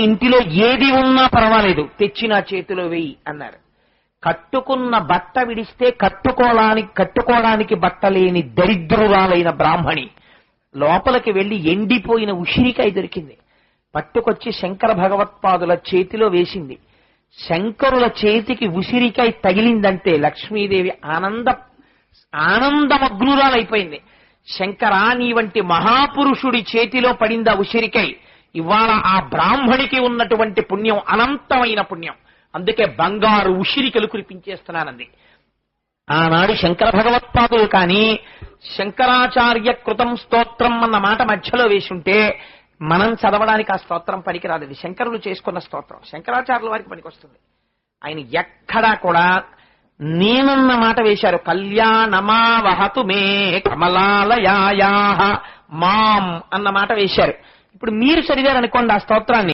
ఇంటిలో ఏది ఉన్నా పర్వాలేదు, తెచ్చి నా చేతిలో వేయి అన్నారు. కట్టుకున్న బట్ట విడిస్తే కట్టుకోవడానికి బట్ట లేని దరిద్రురాలైన బ్రాహ్మణి లోపలికి వెళ్లి ఎండిపోయిన ఉసిరికాయ దొరికింది, పట్టుకొచ్చి శంకర భగవత్పాదుల చేతిలో వేసింది. శంకరుల చేతికి ఉసిరికాయ తగిలిందంటే లక్ష్మీదేవి ఆనందమగ్నురాలైపోయింది. శంకరా, నీ వంటి మహాపురుషుడి చేతిలో పడిందా ఉసిరికాయ, ఇవాళ ఆ బ్రాహ్మణికి ఉన్నటువంటి పుణ్యం అనంతమైన పుణ్యం, అందుకే బంగారు ఉసిరికలు కురిపించేస్తున్నానంది. ఆనాడు శంకర భగవత్పాదులు కానీ శంకరాచార్య కృతం స్తోత్రం అన్న మాట మధ్యలో వేసుంటే మనం చదవడానికి ఆ స్తోత్రం పనికిరాదు. శంకరులు చేసుకున్న స్తోత్రం శంకరాచార్యుల వారికి పనికొస్తుంది. ఆయన ఎక్కడా కూడా నేనన్న మాట వేశారు. కళ్యాణమావహతు మే కమలాలయాయాః మాం అన్న మాట వేశారు. ఇప్పుడు మీరు చదివారనుకోండి ఆ స్తోత్రాన్ని,